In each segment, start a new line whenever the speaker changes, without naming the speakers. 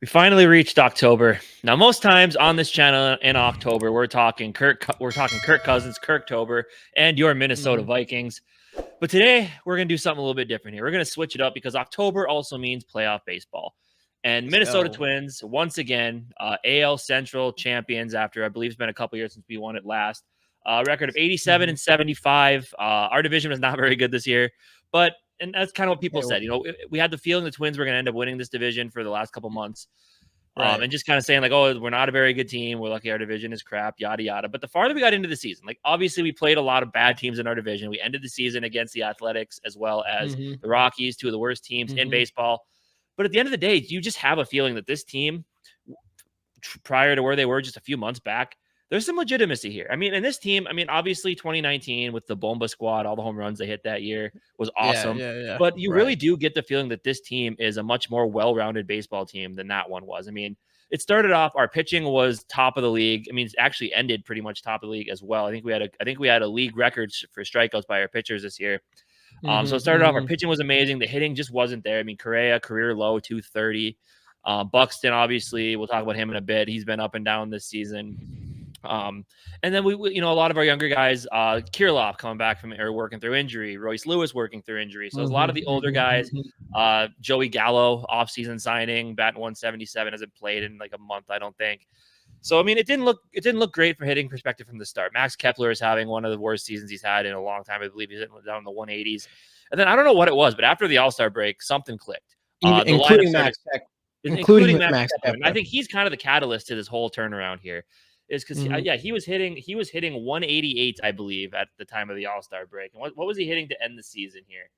We finally reached October. Now, most times on this channel in October, we're talking Kirk Cousins, Kirktober, and your Minnesota
Mhm.
Vikings. But today we're gonna do something a little bit different here. We're gonna switch it up because October also means playoff baseball. And
Let's
Minnesota
go.
Twins, once again, AL Central champions after I believe it's been a couple years since we won it last. Record of 87
Mhm.
and 75. Our division was not very good this year, but and that's kind of what people
Hey,
said. We had the feeling the Twins were going to end up winning this division for the last couple months.
right.
And just kind of saying like, oh, we're not a very good team. We're lucky our division is crap, yada yada. But the farther we got into the season, like obviously we played a lot of bad teams in our division. We ended the season against the Athletics as well as
Mhm.
the Rockies, two of the worst teams in
Mhm.
baseball. But at the end of the day, you just have a feeling that this team, prior to where they were just a few months back, there's some legitimacy here. I mean, and this team, I mean, obviously 2019 with the Bomba squad, all the home runs they hit that year was
Yeah,
awesome.
yeah, yeah.
But you really
Right.
do get the feeling that this team is a much more well-rounded baseball team than that one was. I mean, it started off, our pitching was top of the league. I mean, it's actually ended pretty much top of the league as well. I think we had a league record for strikeouts by our pitchers this year. So it
Mhm.
started off, our
Mhm.
pitching was amazing. The hitting just wasn't there. I mean, Correa, career low, 230. Buxton, obviously, we'll talk about him in a bit. He's been up and down this season. And then a lot of our younger guys, Kirilloff coming back from or working through injury, Royce Lewis working through injury. So a lot of
Mhm.
the older
Mhm.
guys,
Mhm.
Joey Gallo, offseason signing, batting 177, hasn't played in like a month, I don't think. So I mean, it didn't look great from hitting perspective from the start. Max Kepler is having one of the worst seasons he's had in a long time. I believe he's down in the 180s. And then I don't know what it was, but after the All-Star break, something clicked.
Even
The lineup
including
started,
Max Tech,
including
including
Max
Max
Kepler, and I
Kepler.
think he's kind of the catalyst to this whole turnaround here. Is because
Mhm.
yeah, he was hitting 188, I believe, at the time of the All-Star break. And what was he hitting to end the season here?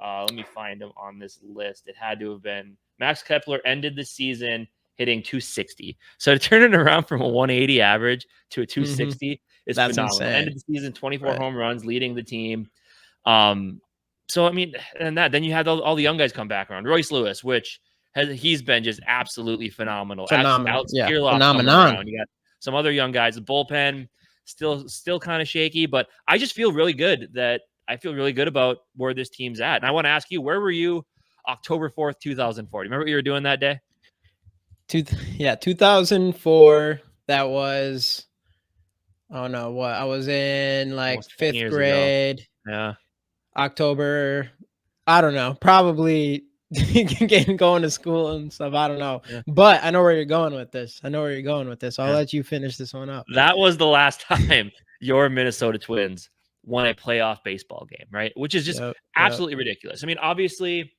Let me find him on this list. It had to have been Max Kepler ended the season hitting 260. So to turn it around from a 180 average to a
Mhm.
260 is
That's
phenomenal. Ended
insane.
the season 24
Right.
home runs, leading the team. Um, so I mean, and then you had all the young guys come back around. Royce Lewis, which he's been just absolutely phenomenal.
Phenomenal.
Alex
Yeah.
Kirilloff coming
Phenomenon.
around. You got some other young guys. The bullpen still kind of shaky, but I just feel really good that I feel really good about where this team's at. And I want to ask you, where were you October 4th, 2004? Do you remember what you were doing that day?
Yeah, 2004. That was, oh no, what? I was in like
Almost 10
fifth
years ago.
grade,
Yeah.
October. I don't know. Probably getting going to school and stuff. I don't know.
Yeah.
But I know where you're going with this. I know where you're going with this. I'll
Yeah.
let you finish this one up.
That was the last time your Minnesota Twins won a playoff baseball game, right? Which is just
Yep. Yep.
absolutely ridiculous. I mean, obviously,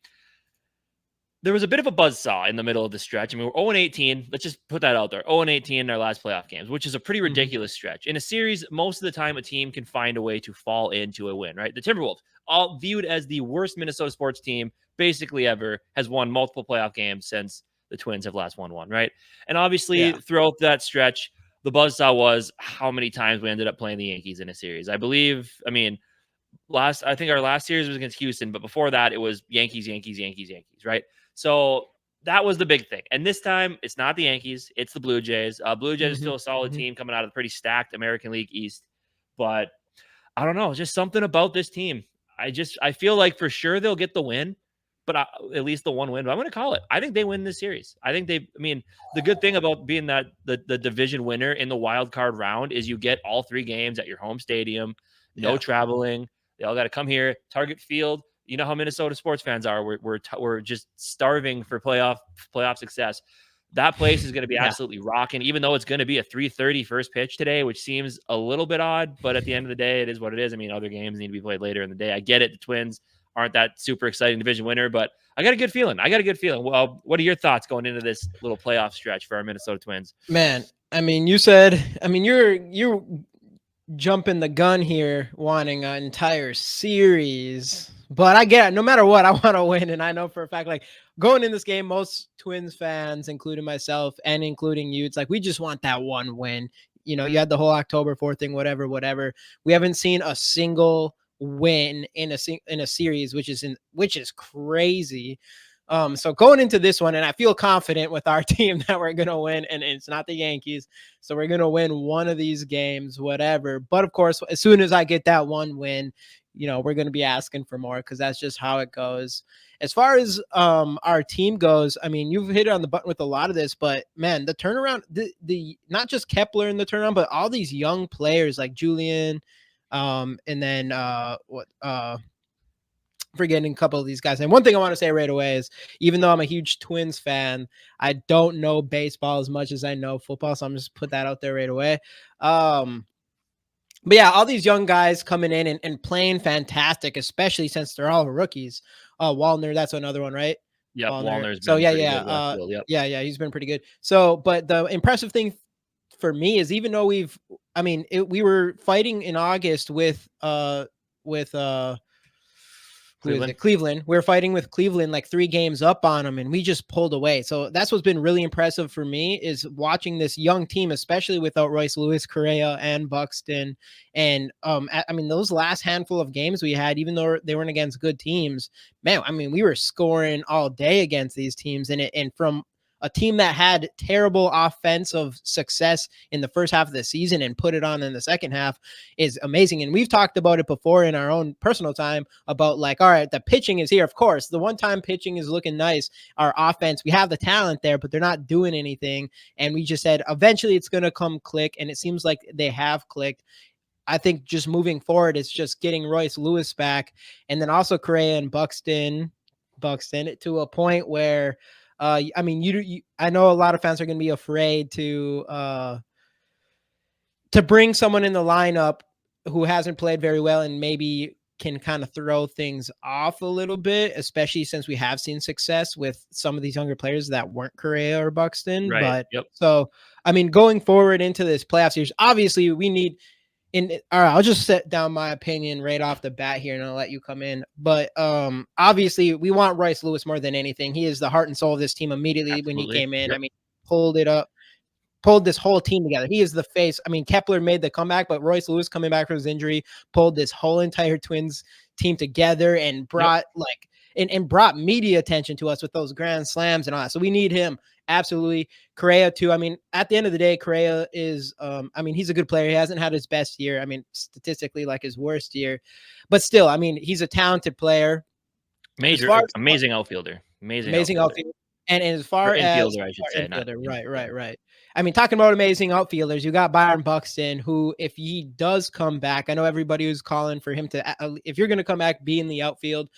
there was a bit of a buzzsaw in the middle of the stretch. I mean, we're 0-18. Let's just put that out there. 0-18 in our last playoff games, which is a pretty
Mhm.
ridiculous stretch. In a series, most of the time, a team can find a way to fall into a win, right? The Timberwolves, all viewed as the worst Minnesota sports team basically ever, has won multiple playoff games since the Twins have last won one, right? And obviously,
Yeah.
throughout that stretch, the buzzsaw was how many times we ended up playing the Yankees in a series. I mean, I think our last series was against Houston, but before that, it was Yankees, Yankees, Yankees, Yankees, right? So that was the big thing. And this time, it's not the Yankees, it's the Blue Jays. Blue Jays is
Mhm.
still a solid
Mhm.
team coming out of the pretty stacked American League East, but I don't know, just something about this team. I feel like for sure they'll get the win, but at least the one win. But I'm going to call it. I think they win this series. I mean, the good thing about being that the division winner in the wild card round is you get all three games at your home stadium, no
Yeah.
traveling. They all got to come here, Target Field. You know how Minnesota sports fans are. We're just starving for playoff success. That place is going to be
Yeah.
absolutely rocking, even though it's going to be a 3:30 first pitch today, which seems a little bit odd, but at the end of the day, it is what it is. I mean, other games need to be played later in the day. I get it. The Twins aren't that super exciting division winner, but I got a good feeling. Well, what are your thoughts going into this little playoff stretch for our Minnesota Twins?
Man, I mean, you said, I mean, you're jumping the gun here, wanting an entire series. But I get it. No matter what, I want to win, and I know for a fact, like going in this game, most Twins fans, including myself and including you, it's like we just want that one win. You know, you had the whole October 4th thing, whatever, whatever. We haven't seen a single win in a series, which is crazy. So going into this one, and I feel confident with our team that we're gonna win, and it's not the Yankees, so we're gonna win one of these games, whatever. But of course, as soon as I get that one win, we're gonna be asking for more because that's just how it goes. As far as our team goes, I mean, you've hit on the button with a lot of this, but man, the turnaround, the not just Kepler in the turnaround, but all these young players like Julian, and then what forgetting a couple of these guys. And one thing I want to say right away is, even though I'm a huge Twins fan, I don't know baseball as much as I know football. So I'm just put that out there right away. Um, but yeah, all these young guys coming in and playing fantastic, especially since they're all rookies. Wallner, that's another one, right?
Yep,
Wallner.
Wallner's
So
been
yeah,
pretty
yeah,
good left field. Yep,
he's been pretty good. So, but the impressive thing for me is, even though we were fighting in August with who is
Cleveland.
it? Cleveland. We're fighting with Cleveland like 3 games up on them, and we just pulled away. So that's what's been really impressive for me, is watching this young team, especially without Royce Lewis, Correa, and Buxton. And I mean, those last handful of games we had, even though they weren't against good teams, man, I mean, we were scoring all day against these teams, and from a team that had terrible offensive success in the first half of the season and put it on in the second half is amazing. And we've talked about it before in our own personal time about, like, all right, the pitching is here. Of course, the one time pitching is looking nice. Our offense, we have the talent there, but they're not doing anything. And we just said eventually it's going to come click. And it seems like they have clicked. I think just moving forward, it's just getting Royce Lewis back, and then also Correa and Buxton to a point where, I mean, I know a lot of fans are going to be afraid to bring someone in the lineup who hasn't played very well and maybe can kind of throw things off a little bit, especially since we have seen success with some of these younger players that weren't Correa or Buxton.
Right.
But
Yep.
so, I mean, going forward into this playoff series, obviously we need all right, I'll just set down my opinion right off the bat here, and I'll let you come in. But obviously we want Royce Lewis more than anything. He is the heart and soul of this team immediately when he
Absolutely.
came in. I
Yep.
mean, pulled it up, pulled this whole team together. He is the face. I mean, Kepler made the comeback, but Royce Lewis coming back from his injury pulled this whole entire Twins team together and
Yep.
brought and brought media attention to us with those grand slams and all that. So we need him. Absolutely. Correa too. I mean, at the end of the day, Correa is I mean, he's a good player. He hasn't had his best year. I mean, statistically like his worst year. But still, I mean, he's a talented player. As far as
Amazing outfielder. Amazing
amazing
outfielder.
outfield. And as
Or
far as
infielder, I should say, not
infielder, right,
yeah.
right, right. I mean, talking about amazing outfielders, you got Byron Buxton, who, if he does come back, I know everybody was calling for him to, if you're going to come back, be in the outfield.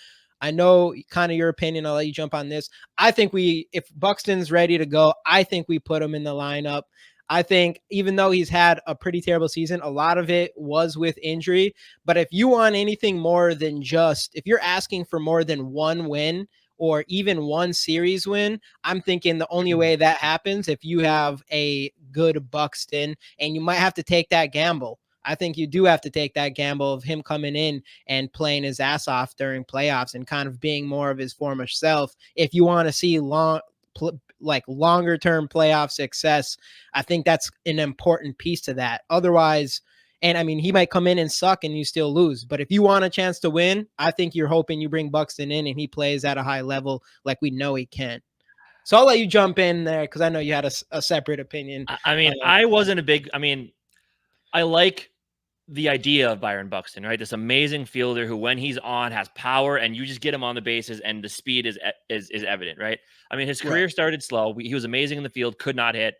I know kind of your opinion. I'll let you jump on this. I think if Buxton's ready to go, I think we put him in the lineup. I think even though he's had a pretty terrible season, a lot of it was with injury. But if you want anything more than if you're asking for more than one win or even one series win, I'm thinking the only way that happens if you have a good Buxton, and you might have to take that gamble. I think you do have to take that gamble of him coming in and playing his ass off during playoffs and kind of being more of his former self. If you want to see longer term playoff success, I think that's an important piece to that. Otherwise, and I mean, he might come in and suck and you still lose. But if you want a chance to win, I think you're hoping you bring Buxton in and he plays at a high level like we know he can. So I'll let you jump in there because I know you had a separate opinion.
I mean, I wasn't a big. I mean, I like the idea of Byron Buxton, right? This amazing fielder who, when he's on, has power, and you just get him on the bases, and the speed is evident, right? I mean, his
Right.
career started slow. He was amazing in the field, could not hit,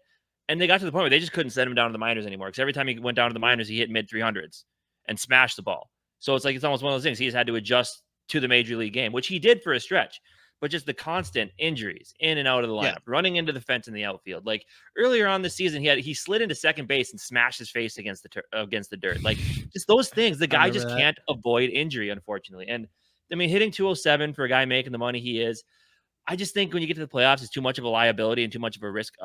and they got to the point where they just couldn't send him down to the minors anymore, because every time he went down to the minors, he hit mid 300s and smashed the ball. So it's almost one of those things. He's had to adjust to the major league game, which he did for a stretch. But just the constant injuries in and out of the
Yeah.
lineup, running into the fence in the outfield. Like earlier on this season, he slid into second base and smashed his face against the dirt. Like, just those things. The
I
guy
remember
just
that.
can't avoid injury, unfortunately. And I mean, hitting 207 for a guy making the money he is, I just think when you get to the playoffs, it's too much of a liability and too much of a risk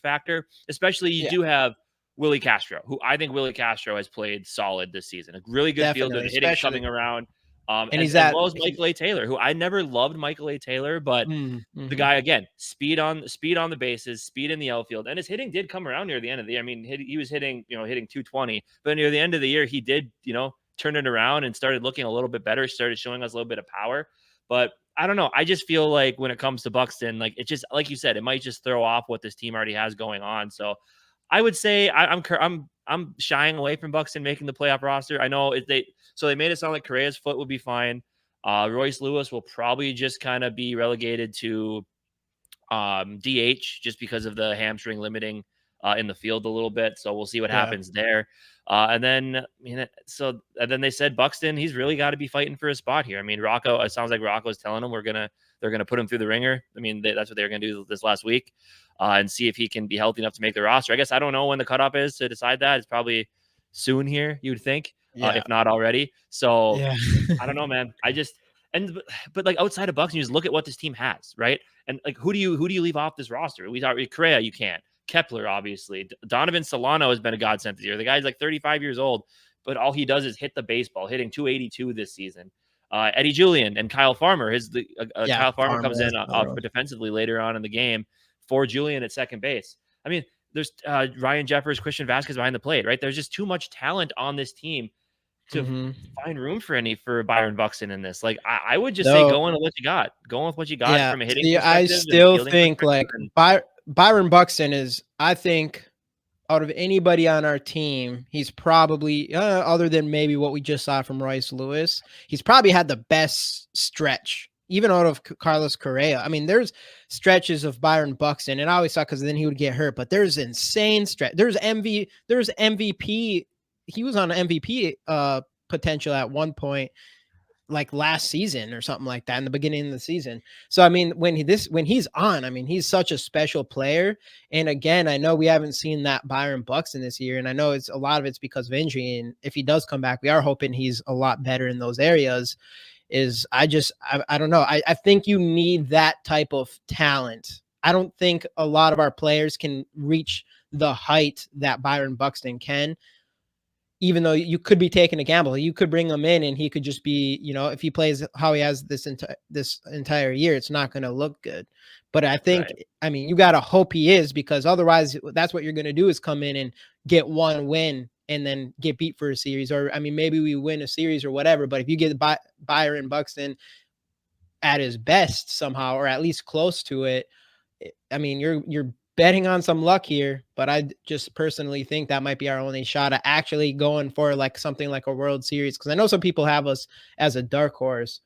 factor. Especially, you
Yeah,
do have Willie Castro, who I think Willie Castro has played solid this season. A really good fielder,
definitely.
the hitting's
Especially,
coming around.
and
As
he's
as
at,
well as Michael A. Taylor, who I never loved Michael A. Taylor, but the
mm-hmm.
guy, again, speed on the bases, speed in the outfield, and his hitting did come around near the end of the year. I mean, he was hitting 220, but near the end of the year, he did turn it around and started looking a little bit better, started showing us a little bit of power. But I don't know. I just feel like when it comes to Buxton, like it just like you said, it might just throw off what this team already has going on. So I would say I'm shying away from Buxton making the playoff roster. I know they made it sound like Correa's foot would be fine. Royce Lewis will probably just kind of be relegated to DH just because of the hamstring limiting in the field a little bit. So we'll see what
Yeah.
happens there. And then they said Buxton, he's really got to be fighting for a spot here. I mean, Rocco, it sounds like Rocco's telling him they're gonna put him through the ringer. I mean, that's what they were gonna do this last week, and see if he can be healthy enough to make the roster. I guess I don't know when the cutoff is to decide that. It's probably soon here, you'd think,
Yeah.
if not already. So
Yeah.
I don't know, man. But like outside of Bucks, you just look at what this team has, right? And like who do you leave off this roster? We thought Correa, you can't. Kepler, obviously. Donovan Solano has been a godsend this year. The guy's like 35 years old, but all he does is hit the baseball, hitting 282 this season. Eddie Julian and Kyle Farmer.
Yeah.
Kyle Farmer
Farmer,
comes
that's
in
another one.
defensively later on in the game for Julian at second base. I mean, there's Ryan Jeffers, Christian Vasquez behind the plate, right? There's just too much talent on this team to
Mhm.
find room for Byron Buxton in this. Like I would just say
Though,
go in with what you got. Go with what you got
yeah,
from a hitting
see, I
perspective and a
still
fielding
think
perspective.
like
And
Byron Buxton is, I think, out of anybody on our team, he's probably other than maybe what we just saw from Royce Lewis, he's probably had the best stretch, even out of Carlos Correa. I mean, there's stretches of Byron Buxton, and I always thought because then he would get hurt, but there's insane stretch. There's MVP. He was on MVP potential at one point, like last season or something like that in the beginning of the season. So I mean, when he's on, I mean, he's such a special player. And again, I know we haven't seen that Byron Buxton this year, and I know it's a lot of it's because of injury. And if he does come back, we are hoping he's a lot better in those areas. I don't know. I think you need that type of talent. I don't think a lot of our players can reach the height that Byron Buxton can, even though you could be taking a gamble. You could bring him in and he could just be, if he plays how he has this entire year, it's not going to look good. But I think,
right,
I mean, you got to hope he is, because otherwise that's what you're going to do is come in and get one win and then get beat for a series. Or, I mean, maybe we win a series or whatever. But if you get Byron Buxton at his best somehow, or at least close to it, I mean, you're betting on some luck here, but I just personally think that might be our only shot at actually going for like something like a World Series, because I know some people have us as a dark horse,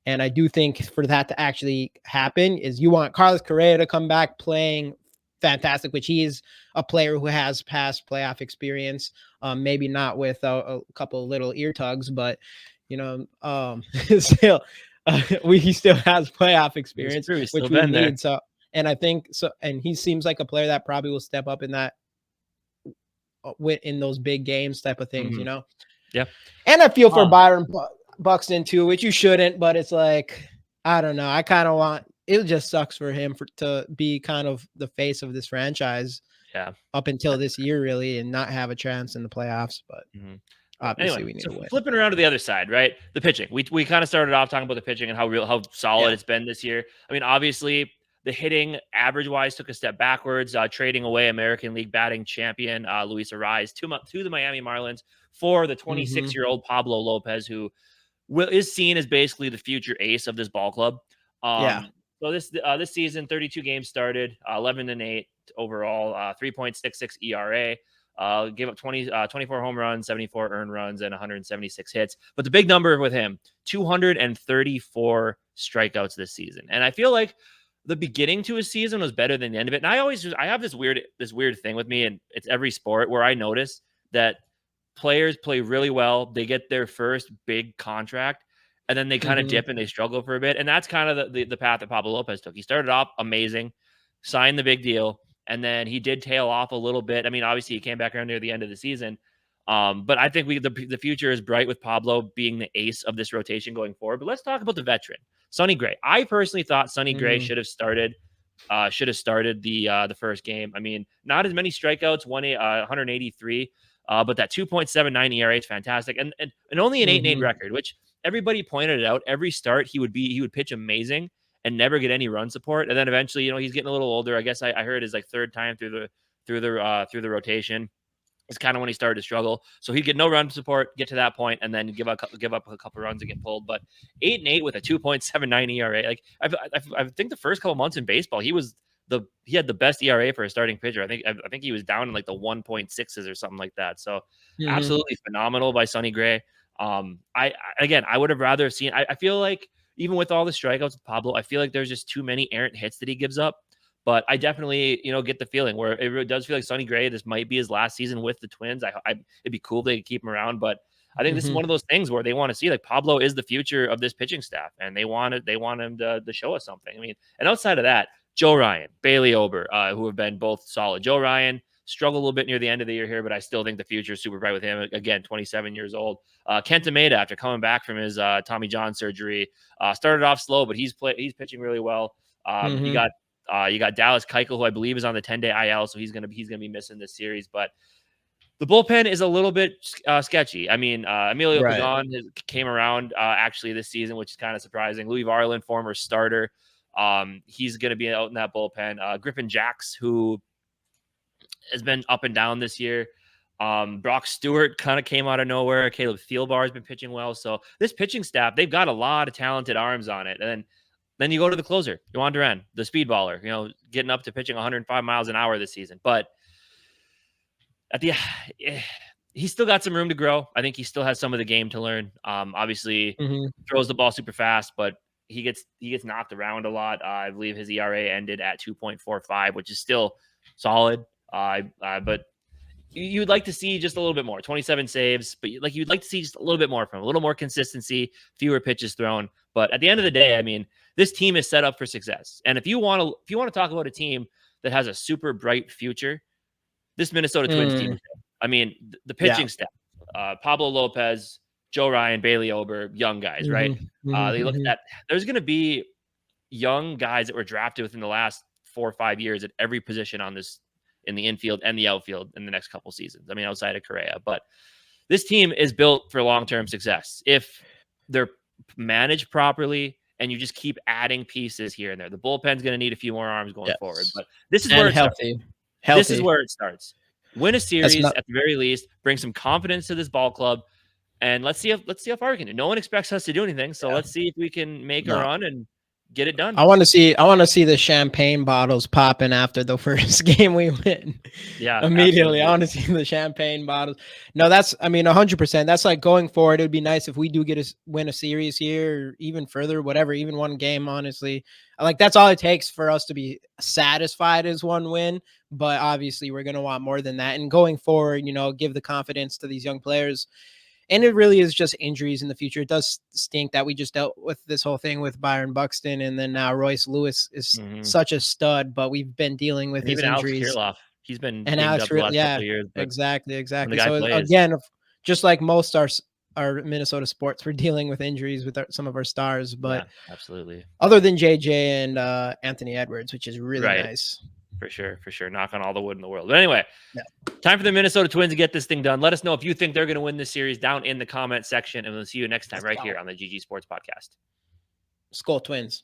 and I do think for that to actually happen is you want Carlos Correa to come back playing fantastic, which he is a player who has past playoff experience. Maybe not with a couple of little ear tugs, but still, he still has playoff
it's
experience,
true. He's still
which we
been there.
need. So, and I think so, and he seems like a player that probably will step up in that in those big games type of things,
Hmm. Yeah.
And I feel for
Um,
Byron Buxton too, which you shouldn't, but it's like, I don't know. I kind of want it. Just sucks for him to be kind of the face of this franchise
yeah.
up until this year, really, and not have a chance in the playoffs. But
Mhm.
obviously,
Anyway,
we need
so
to win.
flipping around to the other side, right? The pitching. We kind of started off talking about the pitching and how solid
Yeah.
it's been this year. I mean, obviously, the hitting average wise took a step backwards, trading away American League batting champion Luis Arraez to the Miami Marlins for the
Mm-hmm.
26-year-old Pablo Lopez, who is seen as basically the future ace of this ball club.
Yeah.
So this season, 32 games started, 11-8 overall, 3.66 ERA. Gave up 24 home runs, 74 earned runs, and 176 hits. But the big number with him, 234 strikeouts this season. And I feel like the beginning to his season was better than the end of it. And I have this weird thing with me, and it's every sport where I notice that players play really well. They get their first big contract, and then they kind of
Mm-hmm.
dip and they struggle for a bit. And that's kind of the path that Pablo Lopez took. He started off amazing, signed the big deal, and then he did tail off a little bit. I mean, obviously he came back around near the end of the season. But I think the future is bright with Pablo being the ace of this rotation going forward. But let's talk about the veteran, Sonny Gray. I personally thought Sonny Gray
Mm-hmm.
should have started the first game. I mean, not as many strikeouts, 183, but that 2.79 ERA is fantastic, and only an 8-8
Mm-hmm.
record, which everybody pointed it out. Every start he would pitch amazing and never get any run support, and then eventually, he's getting a little older. I guess I heard his like third time through the rotation. is kind of when he started to struggle. So he'd get no run support, get to that point, and then give up a couple runs and get pulled. But 8-8 with a 2.79 ERA. Like I think the first couple months in baseball, he had the best ERA for a starting pitcher. I think he was down in like the 1.6s or something like that. So
Mhm.
absolutely phenomenal by Sonny Gray. I would have rather seen. I feel like even with all the strikeouts with Pablo, I feel like there's just too many errant hits that he gives up. But I definitely, get the feeling where it really does feel like Sonny Gray, this might be his last season with the Twins. It'd be cool if they could keep him around, but I think this is
Mhm.
one of those things where they want to see like Pablo is the future of this pitching staff, and they want him to show us something. I mean, and outside of that, Joe Ryan, Bailey Ober, who have been both solid. Joe Ryan struggled a little bit near the end of the year here, but I still think the future is super bright with him. Again, 27 years old. Kenta Maeda, after coming back from his Tommy John surgery, started off slow, but he's pitching really well. You
Mhm.
got Dallas Keuchel, who I believe is on the 10-day IL, so he's gonna be missing this series. But the bullpen is a little bit sketchy. I mean, Emilio
Right.
Pagan came around actually this season, which is kind of surprising. Louis Varland, former starter, he's going to be out in that bullpen. Griffin Jacks, who has been up and down this year. Brock Stewart kind of came out of nowhere. Caleb Thielbar has been pitching well. So this pitching staff, they've got a lot of talented arms on it. And then you go to the closer, Yohan Duran, the speedballer, getting up to pitching 105 miles an hour this season. But at the he's still got some room to grow. I think he still has some of the game to learn. Obviously
Mhm.
throws the ball super fast, but he gets knocked around a lot. I believe his ERA ended at 2.45, which is still solid. But you'd like to see just a little bit more. 27 saves, but you'd like to see just a little bit more from him, a little more consistency, fewer pitches thrown. But at the end of the day, I mean, this team is set up for success. And if you want to talk about a team that has a super bright future, this Minnesota Twins team
Mm.
is there. I mean, the
Yeah.
pitching staff, Pablo Lopez, Joe Ryan, Bailey Ober, young guys, right?
Mhm. Mhm.
They look at
Mhm.
that. There's going to be young guys that were drafted within the last 4 or 5 years at every position in the infield and the outfield in the next couple seasons. I mean, outside of Correa, but this team is built for long-term success. If they're managed properly and you just keep adding pieces here and there, the bullpen's going to need a few more arms going forward,
Yes.
but this is where
And
it starts.
healthy.
This is
Healthy.
where it starts. Win a
That's
series
not
at the very least, bring some confidence to this ball club, and let's see how far we can do. No one expects us to do anything, so
yeah.
let's see if we can make a
No.
run and get it done.
I want to see the champagne bottles popping after the first game we win.
Yeah,
Immediately. I
absolutely.
want to see the champagne bottles. No, that's I mean 100%. That's like going forward. It would be nice if we do win a series here, or even further, whatever, even one game, honestly. Like that's all it takes for us to be satisfied is one win, but obviously we're going to want more than that. And going forward, give the confidence to these young players, and it really is just injuries in the future. It does stink that we just dealt with this whole thing with Byron Buxton, and then now Royce Lewis is
Mhm.
such a stud, but we've been dealing with
And
his
even Alex
injuries.
Kirilloff, he's been
And
dinged
Alex,
up the last
yeah,
couple of years, but
exactly,
when the
exactly.
guy
So
plays,
again, just like most our Minnesota sports, we're dealing with injuries with some of our stars,
yeah,
but
absolutely.
other than JJ and Anthony Edwards, which is really
Right.
nice.
For sure, for sure. Knock on all the wood in the world. But anyway,
Yeah,
time for the Minnesota Twins to get this thing done. Let us know if you think they're going to win this series down in the comment section, and we'll see you next time
let's
right here
go.
on the GG Sports Podcast.
Skull Twins.